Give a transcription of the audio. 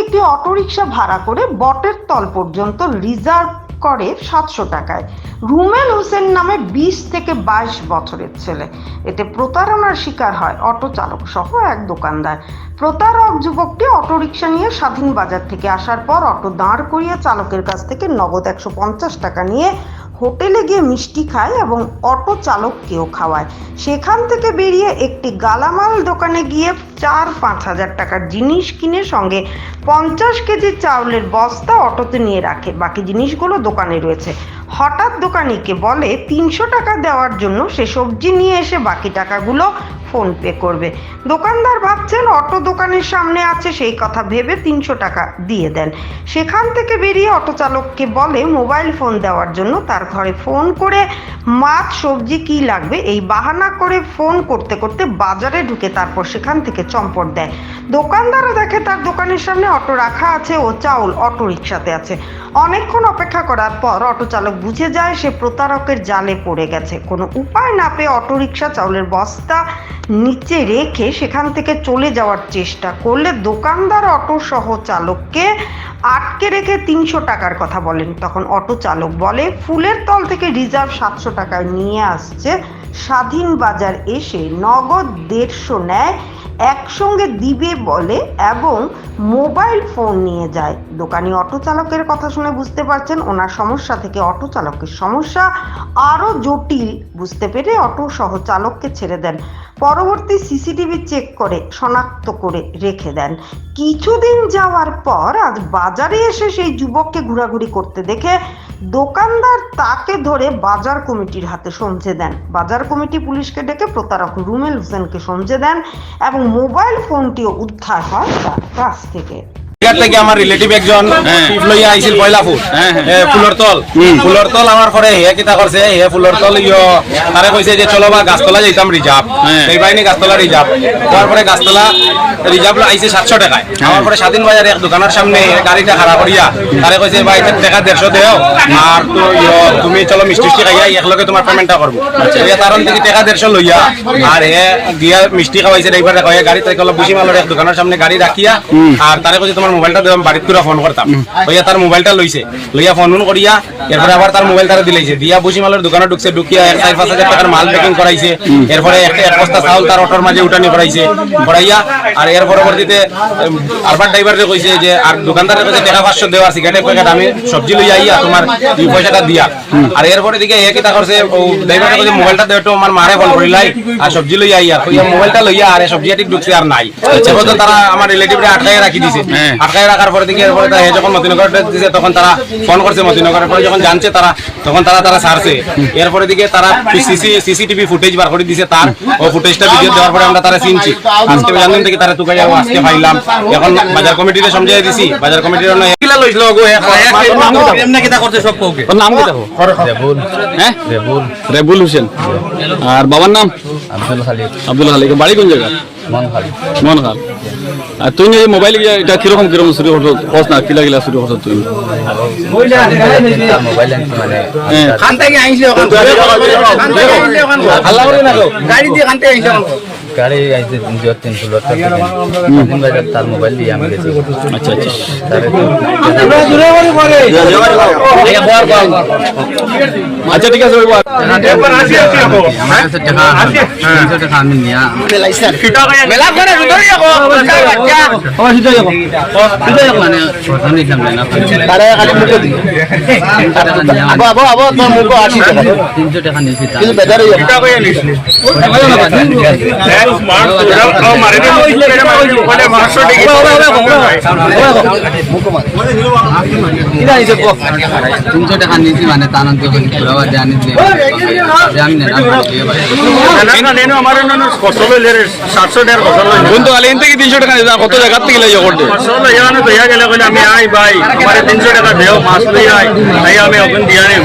একটি অটোরিকশা ভাড়া করে বটের তল পর্যন্ত রিজার্ভ করে 700 টাকায়। রুমেল হোসেন নামে 20 থেকে 22 বছরের ছেলে। এতে প্রতারণার শিকার হয় অটো চালক সহ এক দোকানদার। প্রতারক যুবকটি অটোরিকশা নিয়ে স্বাধীন বাজার থেকে আসার পর অটো দাঁড় করিয়ে চালকের কাছ থেকে নগদ 150 টাকা নিয়ে হোটেলে গিয়ে মিষ্টি খায় এবং অটো চালককেও খাওয়ায়। সেখান থেকে বেরিয়ে একটি গালামাল দোকানে গিয়ে 4-5 হাজার টাকার জিনিস কিনে সঙ্গে 50 কেজি চাউলের বস্তা অটোতে নিয়ে রাখে। বাকি জিনিসগুলো দোকানে রয়েছে। হঠাৎ দোকানিকে বলে 300 টাকা দেওয়ার জন্য, সে সবজি নিয়ে এসে বাকি টাকাগুলো ফোন পে করবে। দোকানদার ভাবছেন অটো দোকানের সামনে আছে, সেই কথা ভেবে 300 টাকা দিয়ে দেন। সেখান থেকে বেরিয়ে অটো চালককে বলে মোবাইল ফোন দেওয়ার জন্য। তার ঘরে ফোন করে মাছ সবজি কি লাগবে এই বাহানা করে ফোন করতে করতে বাজারে ঢুকে তারপর সেখান থেকে চম্পট দেয়। দোকানদারও দেখে তার দোকানের সামনে অটো রাখা আছে ও চাউল অটো রিকশাতে আছে। অনেকক্ষণ অপেক্ষা করার পর অটো চালক বুঝে যায় সে প্রতারকের জালে পড়ে গেছে। কোনো উপায় না পেয়ে অটো রিকশা চাউলের বস্তা নিচে রেখে সেখান থেকে চলে যাওয়ার চেষ্টা করলে দোকানদার অটো সহ চালককে আটকে রেখে 300 টাকার কথা বলেন। তখন অটো চালক বলে ফুলের তল থেকে রিজার্ভ 700 টাকায় নিয়ে আসছে, স্বাধীন বাজার এসে নগদ 150 নেয়, একসঙ্গে দিবে বলে এবং মোবাইল ফোন নিয়ে যায়। দোকানি অটো চালকের কথা শুনে বুঝতে পারছেন ওনার সমস্যা থেকে অটো চালকের সমস্যা আরও জটিল। বুঝতে পেরে অটো সহ চালককে ছেড়ে দেন। পরবর্তী সিসিটিভি চেক করে শনাক্ত করে রেখে দেন। কিছুদিন যাওয়ার পর আজ বাজারে এসে সেই যুবককে ঘোরাঘুরি করতে দেখে দোকানদার তাকে ধরে বাজার কমিটির হাতে সমঝে দেন। বাজার কমিটি পুলিশকে ডেকে প্রতারক রুমেল হোসেনকে সমঝে দেন এবং মোবাইল ফোনটিও উদ্ধার হয় তার কাছ থেকে। থেকে আমার রিলেটিভ একজন টিপ লইয়া আইছিল পয়লা ফুল ফুলর তল আমার পরে হে কিতা করছে, হে ফুলর তল তারে কইছে যে চলো বা গাছতলা যাইতাম রিজার্ভ, সেই বাইনি গাছতলা রিজার্ভ হওয়ার পরে গাছতলা রিজার্ভ আইছে 700 টাকায়। আমার পরে স্বাধীন বাজার এক দোকানের সামনে গাড়িটা খারাপ করিয়া তারে কইছে ভাই টাকা 150 দেও আর তো তুমি চলো মিষ্টি খাইয়া একলগে তোমার পেমেন্টটা করবো। তার থেকে টাকা 150 লইয়া আর হে গিয়া মিষ্টি খাওয়াইছে ড্রাইভারে কয়ে গাড়ি তাই কল বুঝিমালের এক দোকানের সামনে গাড়ি রাখিয়া আর তারে কইছে তোমার মোবাইলটা দেব, বাড়িতে করে ফোন করতাম হইয়া তার মোবাইলটা লইছে, লইয়া ফোন করিয়া এরপরে আবার তার মোবাইল তারা দিলাইছে দিয়া বুঝিমালের দোকানে ঢুকছে, ঢুকিয়া 4-5 হাজার টাকার মাল প্যাকিং করাইছে। এরপরে একটা এক বস্তা চাউল তার অটোর মাঝে উঠানি করাইছে করাইয়া আর এর পরবর্তীতে আরবার ড্রাইভারে কইছে যে আর দোকানদারের কাছে টাকা 500 দেওয়া সিগারেটের প্যাকেট আমি সবজি লইয়া আইয়া তোমার এই পয়সাটা দিয়া। আর এরপরে দিকে এ কিতা করছে ও ড্রাইভারে কইছে মোবাইলটা দেও তো আমার মারে ফোন করিলাই আর সবজি লইয়া আইয়া কইয়া মোবাইলটা লইয়া আর সবজি ঠিক ঢুকছে আর নাই। সেটা তারা আমার রিলেটিভরে আটকায় রাখি দিছে। আটকায় রাখার পরে দিকে এরপরে যখন মতিনগর দিছে তখন তারা ফোন করছে, মতিনগরের পরে যখন জানছে তারা তখন তারা ছাড়ছে। এরপরে দিকে তারা সিসিটিভি ফুটেজ বার করে দিছে তার, ও ফুটেজটা ভিডিও দেওয়ার পরে আমরা তারা চিনছি। আজকে জানলাম থেকে তারা তুকাই আজকে পাইলাম। এখন বাজার কমিটিতে সমঝাই দিছি, বাজার কমিটির এগুলা লইছিল গো এমনি কিটা করতে সব কওকে। ওর নাম কি দেখো? রেবুল। হ্যাঁ রেবুল হোসেন। আর বাবার নাম আব্দুল খালিক। বাড়ি কোন জায়গা? মনখাল। আর তুই যে মোবাইল এটা কিরকম শুরু করছো কস না কিলা কিলা শুরু করছো তুই? মোবাইল মানে খান থেকে আইছে আল্লাহ করে না গাড়ি দিয়ে খান থেকে আইছে গাড়ি আইছে 3 ফুলর তার মোবাইল দিয়ে আমি গেছি। আচ্ছা আচ্ছা আচ্ছা ঠিক আছে আমি নিয়া মানে টাকা নিয়েছি মানে তার কত জায়গা থেকে আমি আই ভাই আমার 300 টাকা দেও মাছ লই আই আমি ওখান দিয়া নেব।